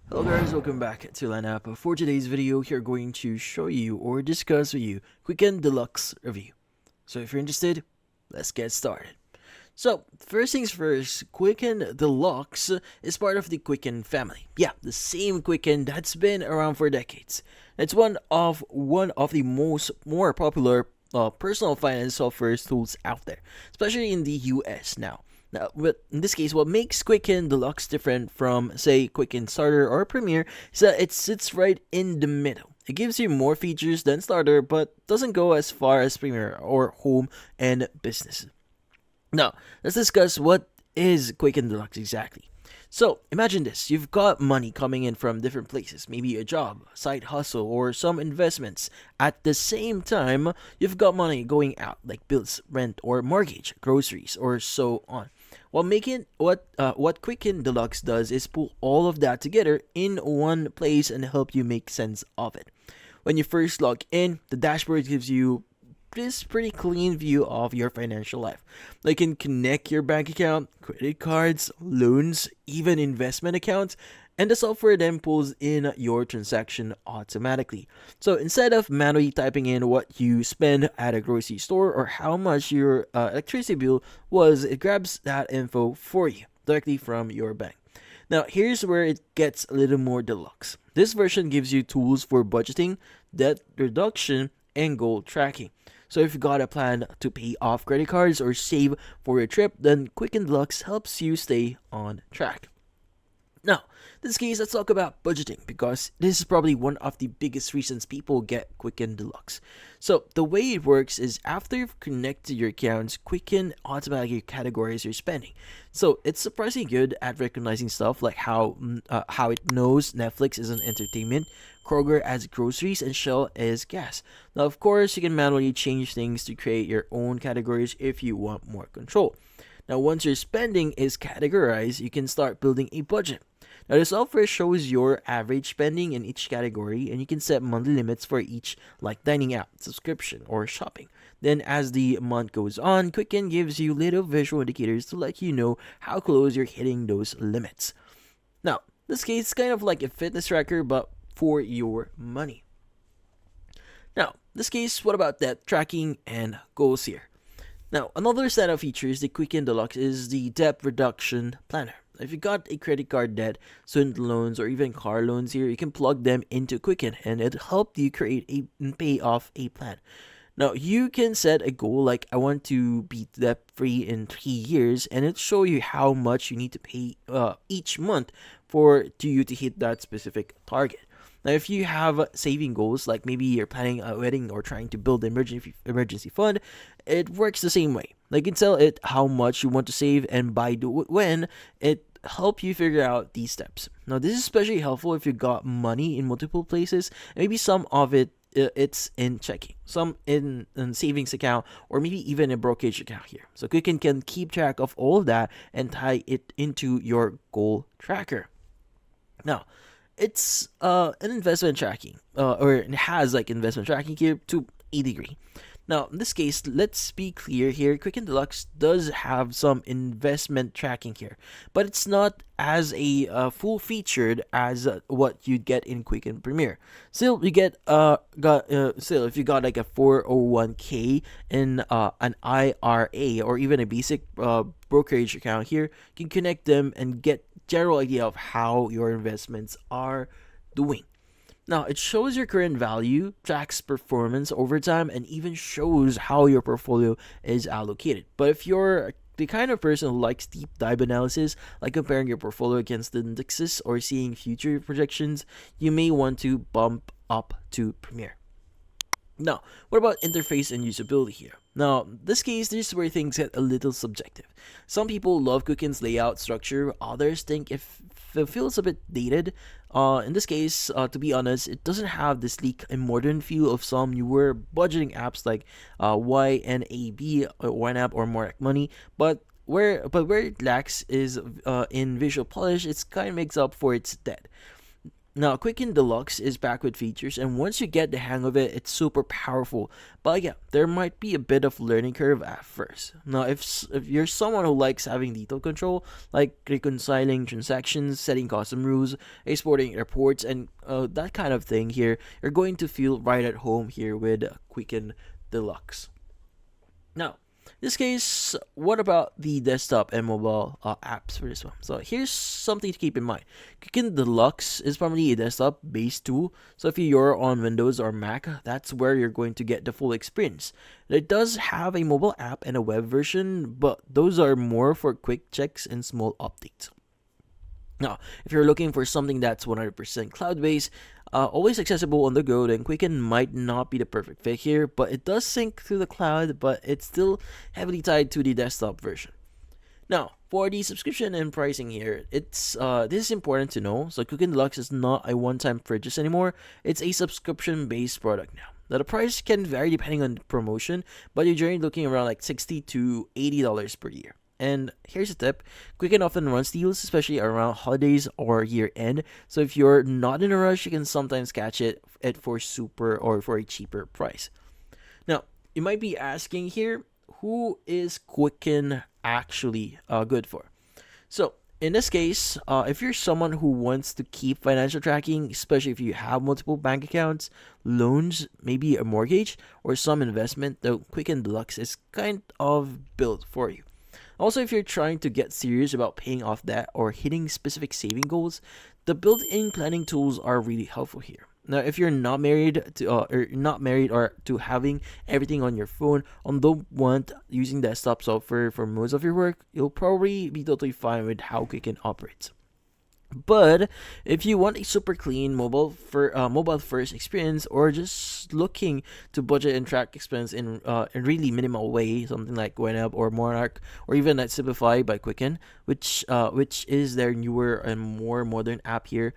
Hello guys, welcome back to Lineup. For today's video, we're going to show you or discuss with you Quicken Deluxe review. So if you're interested, let's get started. So first things first, Quicken Deluxe is part of the Quicken family. Yeah, the same Quicken that's been around for decades. It's one of the more popular personal finance software tools out there, especially in the US now. Now, but in this case, what makes Quicken Deluxe different from, say, Quicken Starter or Premier is that it sits right in the middle. It gives you more features than Starter, but doesn't go as far as Premier or Home and Business. Now, let's discuss what is Quicken Deluxe exactly. So, imagine this. You've got money coming in from different places, maybe a job, side hustle, or some investments. At the same time, you've got money going out, like bills, rent, or mortgage, groceries, or so on. What Quicken Deluxe does is pull all of that together in one place and help you make sense of it. When you first log in, the dashboard gives you this pretty clean view of your financial life. They can connect your bank account, credit cards, loans, even investment accounts, and the software then pulls in your transaction automatically. So instead of manually typing in what you spend at a grocery store or how much your electricity bill was, it grabs that info for you directly from your bank. Now, here's where it gets a little more deluxe. This version gives you tools for budgeting, debt reduction, and goal tracking. So if you got a plan to pay off credit cards or save for your trip, then Quicken Deluxe helps you stay on track. Now, in this case, let's talk about budgeting because this is probably one of the biggest reasons people get Quicken Deluxe. So, the way it works is after you've connected your accounts, Quicken automatically categorizes your spending. So, it's surprisingly good at recognizing stuff like how it knows Netflix is an entertainment, Kroger as groceries, and Shell as gas. Now, of course, you can manually change things to create your own categories if you want more control. Now, once your spending is categorized, you can start building a budget. Now, the software shows your average spending in each category, and you can set monthly limits for each, like dining out, subscription, or shopping. Then, as the month goes on, Quicken gives you little visual indicators to let you know how close you're hitting those limits. Now, this case is kind of like a fitness tracker, but for your money. Now, this case, what about debt tracking and goals here? Now, another set of features the Quicken Deluxe is the debt reduction planner. If you got a credit card debt, student loans, or even car loans here, you can plug them into Quicken and it'll help you create and pay off a plan. Now, you can set a goal like I want to be debt free in 3 years, and it'll show you how much you need to pay each month for you to hit that specific target. Now, if you have saving goals, like maybe you're planning a wedding or trying to build an emergency fund, it works the same way. Like you can tell it how much you want to save and by when it help you figure out these steps. Now, this is especially helpful if you got money in multiple places. Maybe some of it's in checking, some in savings account, or maybe even a brokerage account here. So Quicken can keep track of all of that and tie it into your goal tracker. Now, it's an investment tracking, or it has like investment tracking here to a degree. Now, in this case, let's be clear here. Quicken Deluxe does have some investment tracking here, but it's not as a full featured as what you'd get in Quicken Premier. Still, you get still if you got like a 401k in an IRA or even a basic brokerage account here, you can connect them and get general idea of how your investments are doing. Now, it shows your current value, tracks performance over time, and even shows how your portfolio is allocated. But if you're the kind of person who likes deep dive analysis, like comparing your portfolio against the indexes or seeing future projections, you may want to bump up to Premier. Now, what about interface and usability here? Now, in this case, this is where things get a little subjective. Some people love Quicken's layout structure, others think it feels a bit dated. In this case, to be honest, it doesn't have the sleek and modern feel of some newer budgeting apps like YNAB, YNAB, or More Like Money, but where it lacks is in visual polish. It's kind of makes up for its debt. Now, Quicken Deluxe is back with features, and once you get the hang of it, it's super powerful. But yeah, there might be a bit of learning curve at first. Now, if you're someone who likes having detailed control, like reconciling transactions, setting custom rules, exporting reports, and that kind of thing here, you're going to feel right at home here with Quicken Deluxe. Now, in this case, what about the desktop and mobile apps for this one? So here's something to keep in mind. Quicken Deluxe is primarily a desktop-based tool. So if you're on Windows or Mac, that's where you're going to get the full experience. It does have a mobile app and a web version, but those are more for quick checks and small updates. Now, if you're looking for something that's 100% cloud-based, always accessible on the go, then Quicken might not be the perfect fit here, but it does sync through the cloud, but it's still heavily tied to the desktop version. Now, for the subscription and pricing here, this is important to know. So Quicken Deluxe is not a one-time purchase anymore. It's a subscription-based product now. Now, the price can vary depending on the promotion, but you're generally looking around like $60 to $80 per year. And here's a tip: Quicken often runs deals, especially around holidays or year end. So if you're not in a rush, you can sometimes catch it for super or for a cheaper price. Now, you might be asking here, who is Quicken actually good for? So in this case, if you're someone who wants to keep financial tracking, especially if you have multiple bank accounts, loans, maybe a mortgage, or some investment, the Quicken Deluxe is kind of built for you. Also, if you're trying to get serious about paying off debt or hitting specific saving goals, the built-in planning tools are really helpful here. Now, if you're not married or to having everything on your phone and don't want using desktop software for most of your work, you'll probably be totally fine with how Quicken operates. But if you want a super clean mobile first experience, or just looking to budget and track expense in a really minimal way, something like WinUp or Monarch, or even like Simplify by Quicken, which is their newer and more modern app here,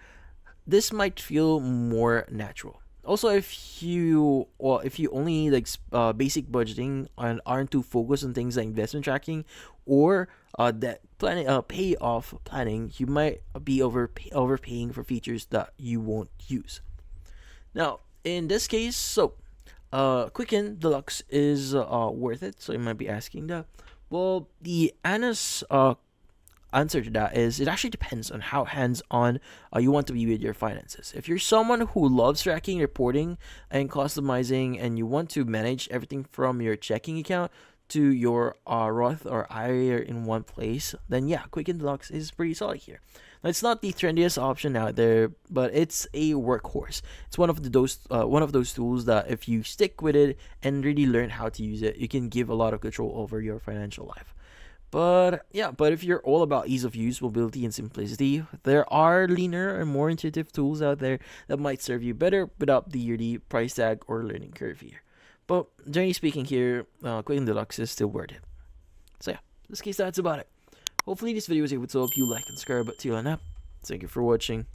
this might feel more natural. Also, if you only like basic budgeting and aren't too focused on things like investment tracking or that planning payoff planning, you might be overpaying for features that you won't use. Now, in this case, Quicken Deluxe is worth it. So you might be asking that. Well, the Anna's answer to that is it actually depends on how hands-on you want to be with your finances. If you're someone who loves tracking, reporting, and customizing, and you want to manage everything from your checking account to your Roth or IRA in one place, then yeah, Quicken Deluxe is pretty solid here. Now, it's not the trendiest option out there, but it's a workhorse. It's one of those tools that if you stick with it and really learn how to use it, you can give a lot of control over your financial life. But if you're all about ease of use, mobility, and simplicity, there are leaner and more intuitive tools out there that might serve you better without the yearly price tag or learning curve here. But generally speaking here, Quicken Deluxe is still worth it. So yeah, in this case, that's about it. Hopefully this video was able to help you like and subscribe to Land App. Thank you for watching.